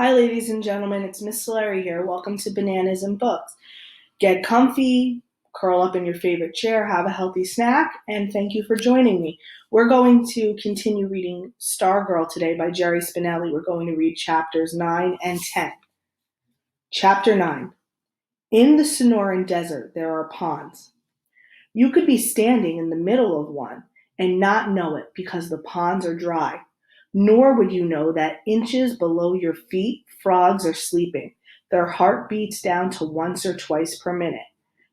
Hi, ladies and gentlemen. It's Miss Larry here. Welcome to Bananas and Books. Get comfy, curl up in your favorite chair, have a healthy snack, and thank you for joining me. We're going to continue reading Stargirl today by Jerry Spinelli. We're going to read chapters 9 and 10. Chapter 9. In the Sonoran desert, there are ponds. You could be standing in the middle of one and not know it because the ponds are dry. Nor would you know that inches below your feet, frogs are sleeping. Their heart beats down to once or twice per minute.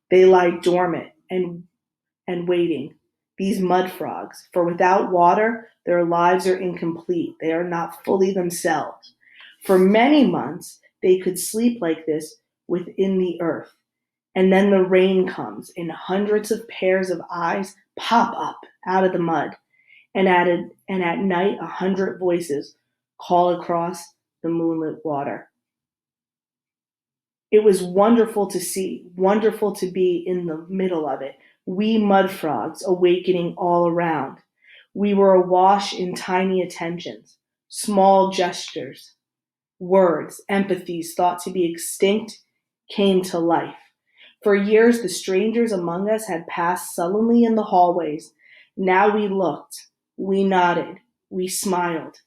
They lie dormant and waiting, these mud frogs, for without water, their lives are incomplete. They are not fully themselves. For many months, they could sleep like this within the earth. And then the rain comes, and hundreds of pairs of eyes pop up out of the mud. And at night, 100 voices call across the moonlit water. It was wonderful to see, wonderful to be in the middle of it. We mud frogs awakening all around. We were awash in tiny attentions, small gestures, words, empathies thought to be extinct came to life. For years, the strangers among us had passed sullenly in the hallways. Now we looked, we nodded, we smiled.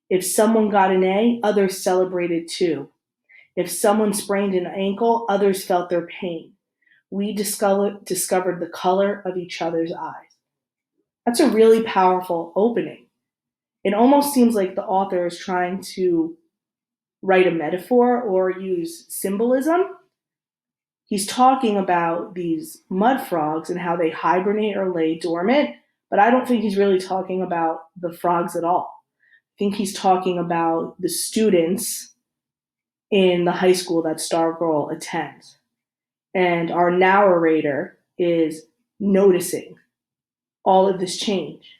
If someone got an A, others celebrated too. If someone sprained an ankle, others felt their pain. We discovered the color of each other's eyes. That's a really powerful opening. It almost seems like the author is trying to write a metaphor or use symbolism. He's talking about these mud frogs and how they hibernate or lay dormant, but I don't think he's really talking about the frogs at all. I think he's talking about the students in the high school that Stargirl attends. And our narrator is noticing all of this change.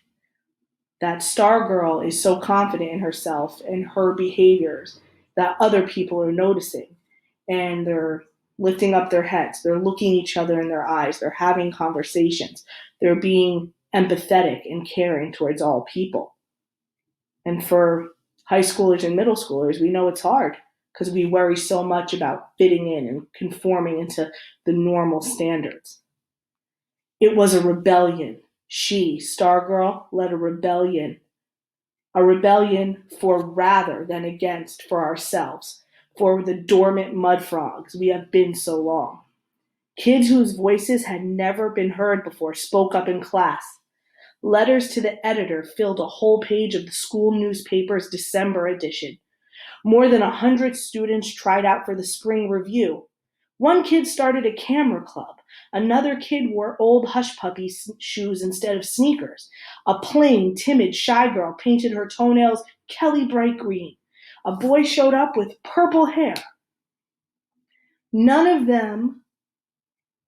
That Stargirl is so confident in herself and her behaviors that other people are noticing. And they're lifting up their heads. They're looking each other in their eyes. They're having conversations. They're being empathetic and caring towards all people. And for high schoolers and middle schoolers, we know it's hard because we worry so much about fitting in and conforming into the normal standards. It was a rebellion. She, Stargirl, led a rebellion for rather than against for ourselves, for the dormant mud frogs we have been so long. Kids whose voices had never been heard before spoke up in class. Letters to the editor filled a whole page of the school newspaper's December edition. More than 100 students tried out for the spring review. One kid started a camera club. Another kid wore old hush puppy shoes instead of sneakers. A plain, timid, shy girl painted her toenails Kelly bright green. A boy showed up with purple hair. None of them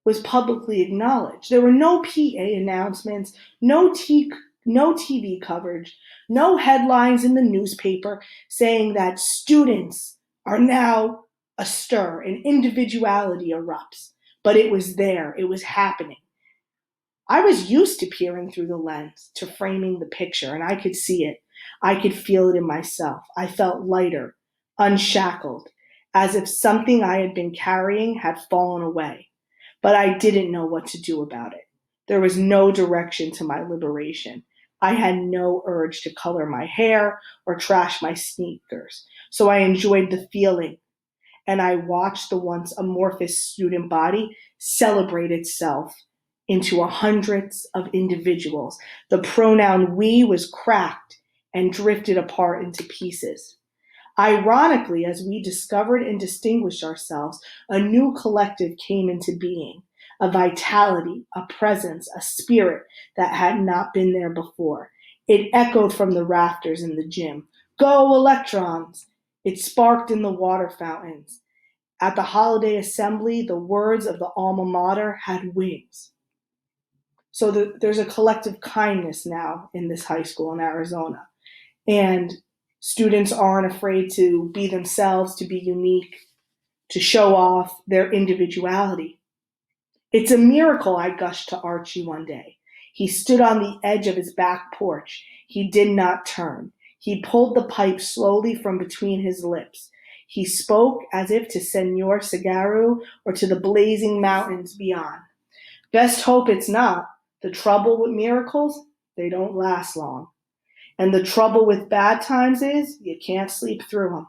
was publicly acknowledged. There were no PA announcements, no TV coverage, no headlines in the newspaper saying that students are now astir and individuality erupts. But it was there, it was happening. I was used to peering through the lens, to framing the picture, and I could see it. I could feel it in myself. I felt lighter, unshackled, as if something I had been carrying had fallen away. But I didn't know what to do about it. There was no direction to my liberation. I had no urge to color my hair or trash my sneakers, so I enjoyed the feeling, and I watched the once amorphous student body celebrate itself into hundreds of individuals. The pronoun we was cracked and drifted apart into pieces. Ironically, as we discovered and distinguished ourselves, a new collective came into being, a vitality, a presence, a spirit that had not been there before. It echoed from the rafters in the gym. Go, electrons! It sparked in the water fountains. At the holiday assembly, the words of the alma mater had wings. So there's a collective kindness now in this high school in Arizona. And students aren't afraid to be themselves, to be unique, to show off their individuality. It's a miracle, I gushed to Archie one day. He stood on the edge of his back porch. He did not turn. He pulled the pipe slowly from between his lips. He spoke as if to Senor Sagaru or to the blazing mountains beyond. Best hope it's not. The trouble with miracles, they don't last long. And the trouble with bad times is you can't sleep through them.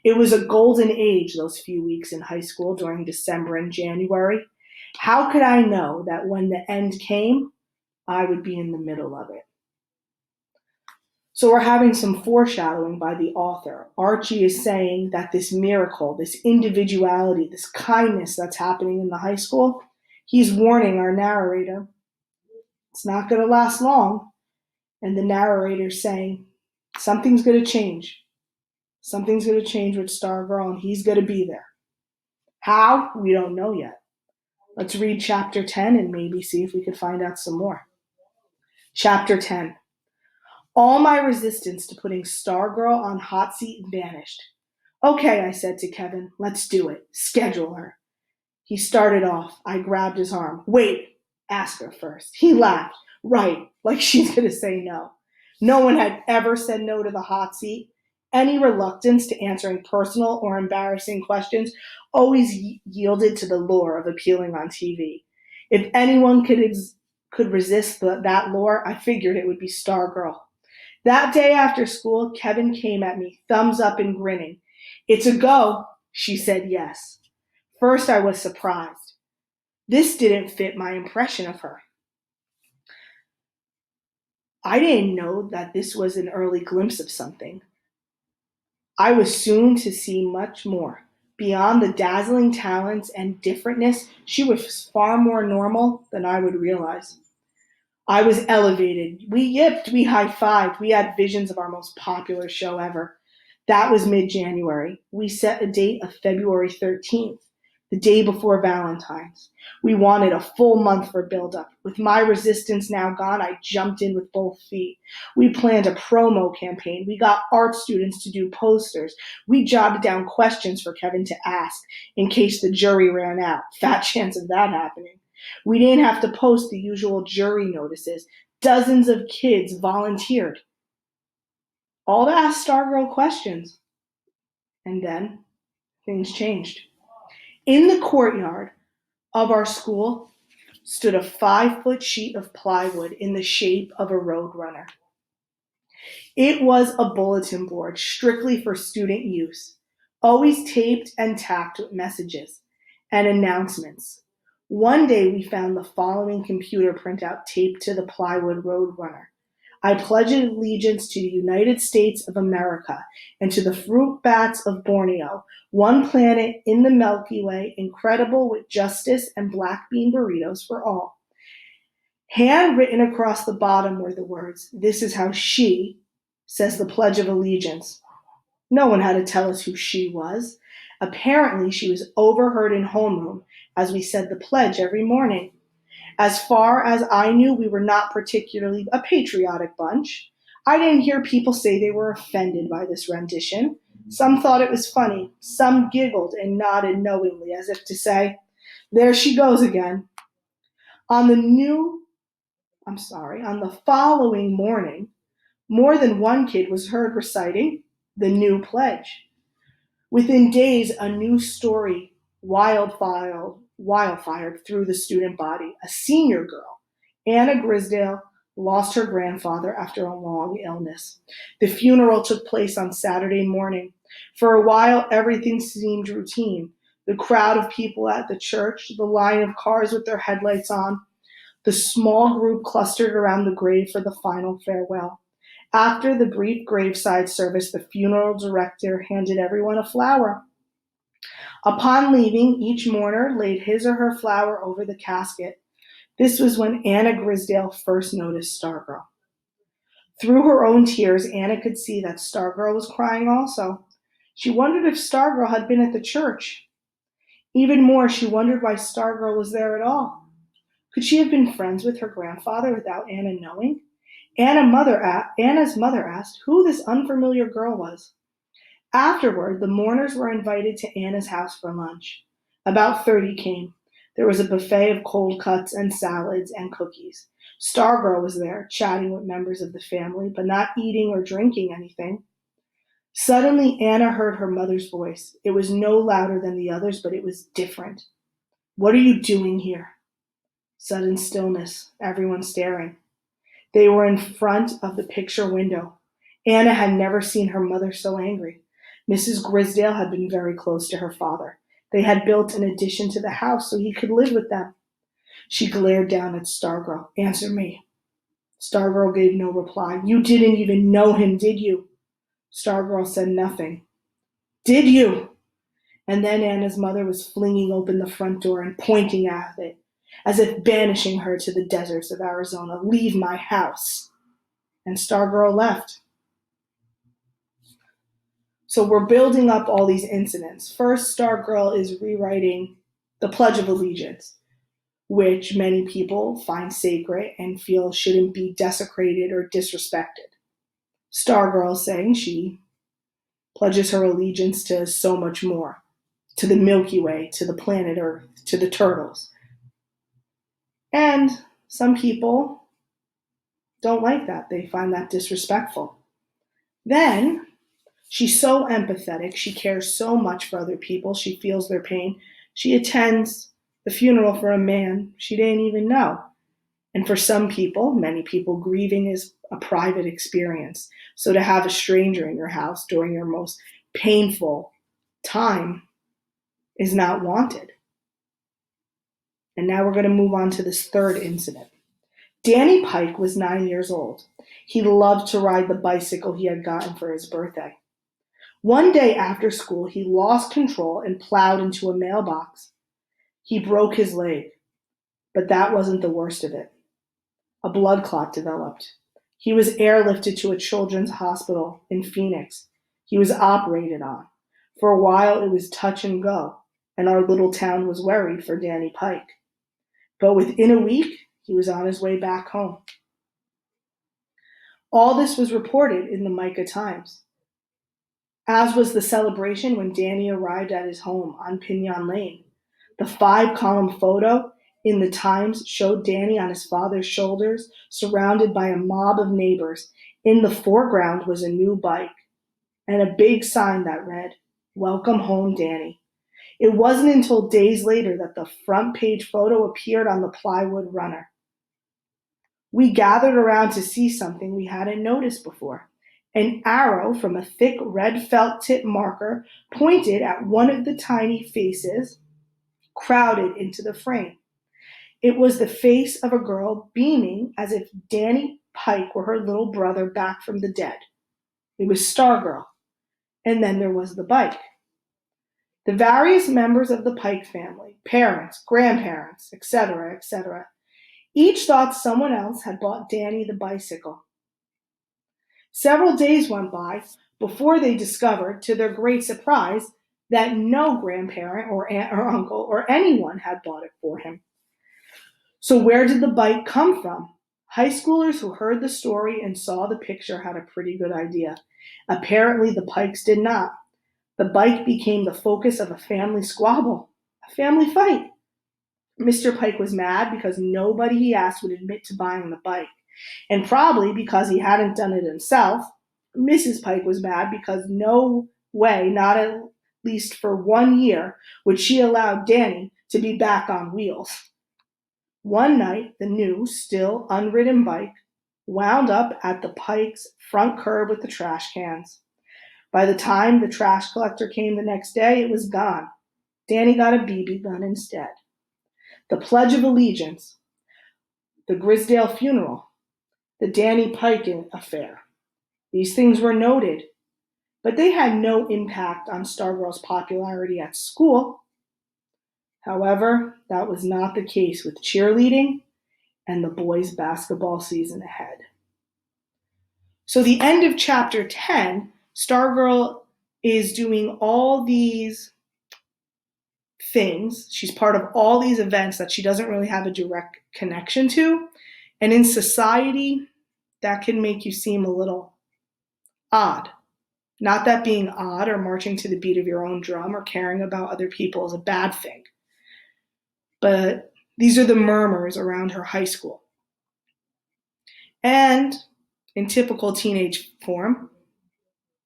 It was a golden age, those few weeks in high school during December and January. How could I know that when the end came, I would be in the middle of it? So we're having some foreshadowing by the author. Archie is saying that this miracle, this individuality, this kindness that's happening in the high school, he's warning our narrator. It's not going to last long. And the narrator's saying, something's going to change. Something's going to change with Stargirl, and he's going to be there. How? We don't know yet. Let's read chapter 10 and maybe see if we can find out some more. Chapter 10. All my resistance to putting Stargirl on hot seat vanished. Okay, I said to Kevin, let's do it. Schedule her. He started off. I grabbed his arm. Wait, ask her first. He laughed. Right, like she's going to say no. No one had ever said no to the hot seat. Any reluctance to answering personal or embarrassing questions always yielded to the lure of appealing on TV. If anyone could resist that lure, I figured it would be Stargirl. That day after school, Kevin came at me, thumbs up and grinning. It's a go, she said yes. First, I was surprised. This didn't fit my impression of her. I didn't know that this was an early glimpse of something. I was soon to see much more. Beyond the dazzling talents and differentness, she was far more normal than I would realize. I was elevated. We yipped, we high-fived, we had visions of our most popular show ever. That was mid-January. We set a date of February 13th, the day before Valentine's. We wanted a full month for build-up. With my resistance now gone, I jumped in with both feet. We planned a promo campaign. We got art students to do posters. We jotted down questions for Kevin to ask in case the jury ran out. Fat chance of that happening. We didn't have to post the usual jury notices. Dozens of kids volunteered. All to ask Stargirl questions. And then things changed. In the courtyard of our school stood a 5-foot sheet of plywood in the shape of a roadrunner. It was a bulletin board strictly for student use, always taped and tacked with messages and announcements. One day we found the following computer printout taped to the plywood roadrunner. I pledge allegiance to the United States of America and to the fruit bats of Borneo, one planet in the Milky Way, incredible with justice and black bean burritos for all. Handwritten across the bottom were the words, "This is how she says the Pledge of Allegiance." No one had to tell us who she was. Apparently, she was overheard in homeroom as we said the pledge every morning. As far as I knew, we were not particularly a patriotic bunch. I didn't hear people say they were offended by this rendition. Some thought it was funny. Some giggled and nodded knowingly as if to say, there she goes again. On the following morning, more than one kid was heard reciting the new pledge. Within days, a new story wildfired through the student body. A senior girl, Anna Grisdale, lost her grandfather after a long illness. The funeral took place on Saturday morning. For a while, everything seemed routine. The crowd of people at the church, the line of cars with their headlights on, the small group clustered around the grave for the final farewell. After the brief graveside service, the funeral director handed everyone a flower. Upon leaving, each mourner laid his or her flower over the casket. This was when Anna Grisdale first noticed Stargirl. Through her own tears, Anna could see that Stargirl was crying also. She wondered if Stargirl had been at the church. Even more, she wondered why Stargirl was there at all. Could she have been friends with her grandfather without Anna knowing? Anna's mother asked who this unfamiliar girl was. Afterward, the mourners were invited to Anna's house for lunch. About 30 came. There was a buffet of cold cuts and salads and cookies. Stargirl was there, chatting with members of the family, but not eating or drinking anything. Suddenly, Anna heard her mother's voice. It was no louder than the others, but it was different. What are you doing here? Sudden stillness, everyone staring. They were in front of the picture window. Anna had never seen her mother so angry. Mrs. Grisdale had been very close to her father. They had built an addition to the house so he could live with them. She glared down at Stargirl. Answer me. Stargirl gave no reply. You didn't even know him, did you? Stargirl said nothing. Did you? And then Anna's mother was flinging open the front door and pointing at it, as if banishing her to the deserts of Arizona. Leave my house. And Stargirl left. So we're building up all these incidents. First, Stargirl is rewriting the Pledge of Allegiance, which many people find sacred and feel shouldn't be desecrated or disrespected. Stargirl saying she pledges her allegiance to so much more, to the Milky Way, to the planet Earth, to the turtles. And some people don't like that. They find that disrespectful. Then she's so empathetic. She cares so much for other people. She feels their pain. She attends the funeral for a man she didn't even know. And for some people, many people, grieving is a private experience. So to have a stranger in your house during your most painful time is not wanted. And now we're going to move on to this third incident. Danny Pike was 9 years old. He loved to ride the bicycle he had gotten for his birthday. One day after school, he lost control and plowed into a mailbox. He broke his leg, but that wasn't the worst of it. A blood clot developed. He was airlifted to a children's hospital in Phoenix. He was operated on. For a while, it was touch and go, and our little town was worried for Danny Pike. But within a week, he was on his way back home. All this was reported in the Micah Times, as was the celebration when Danny arrived at his home on Pinion Lane. The 5-column photo in the Times showed Danny on his father's shoulders, surrounded by a mob of neighbors. In the foreground was a new bike and a big sign that read, "Welcome home, Danny." It wasn't until days later that the front page photo appeared on the Plywood Runner. We gathered around to see something we hadn't noticed before. An arrow from a thick red felt tip marker pointed at one of the tiny faces crowded into the frame. It was the face of a girl beaming as if Danny Pike were her little brother back from the dead. It was Stargirl. And then there was the bike. The various members of the Pike family, parents, grandparents, etc., each thought someone else had bought Danny the bicycle. Several days went by before they discovered, to their great surprise, that no grandparent or aunt or uncle or anyone had bought it for him. So where did the bike come from? High schoolers who heard the story and saw the picture had a pretty good idea. Apparently the Pikes did not. The bike became the focus of a family squabble, a family fight. Mr. Pike was mad because nobody he asked would admit to buying the bike. And probably because he hadn't done it himself, Mrs. Pike was mad because no way, not at least for 1 year, would she allow Danny to be back on wheels. One night, the new, still unridden bike wound up at the Pike's front curb with the trash cans. By the time the trash collector came the next day, it was gone. Danny got a BB gun instead. The Pledge of Allegiance, the Grisdale funeral, the Danny Pike affair. These things were noted, but they had no impact on Stargirl's popularity at school. However, that was not the case with cheerleading and the boys' basketball season ahead. So the end of chapter 10, Stargirl is doing all these things. She's part of all these events that she doesn't really have a direct connection to. And in society, that can make you seem a little odd. Not that being odd or marching to the beat of your own drum or caring about other people is a bad thing. But these are the murmurs around her high school. And in typical teenage form,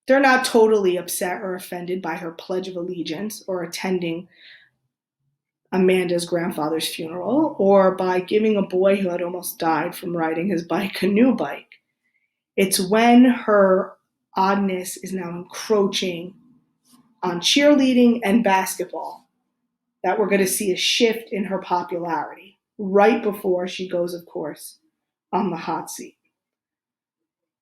They're not totally upset or offended by her Pledge of Allegiance or attending Amanda's grandfather's funeral or by giving a boy who had almost died from riding his bike a new bike. It's when her oddness is now encroaching on cheerleading and basketball that we're going to see a shift in her popularity right before she goes, of course, on the hot seat.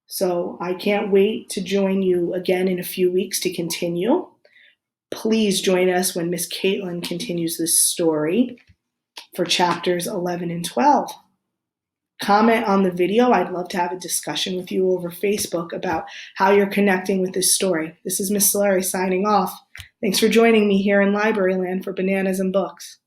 So I can't wait to join you again in a few weeks to continue. Please join us when Miss Caitlin continues this story for chapters 11 and 12. Comment on the video. I'd love to have a discussion with you over Facebook about how you're connecting with this story. This is Miss Solari signing off. Thanks for joining me here in Library Land for Bananas and Books.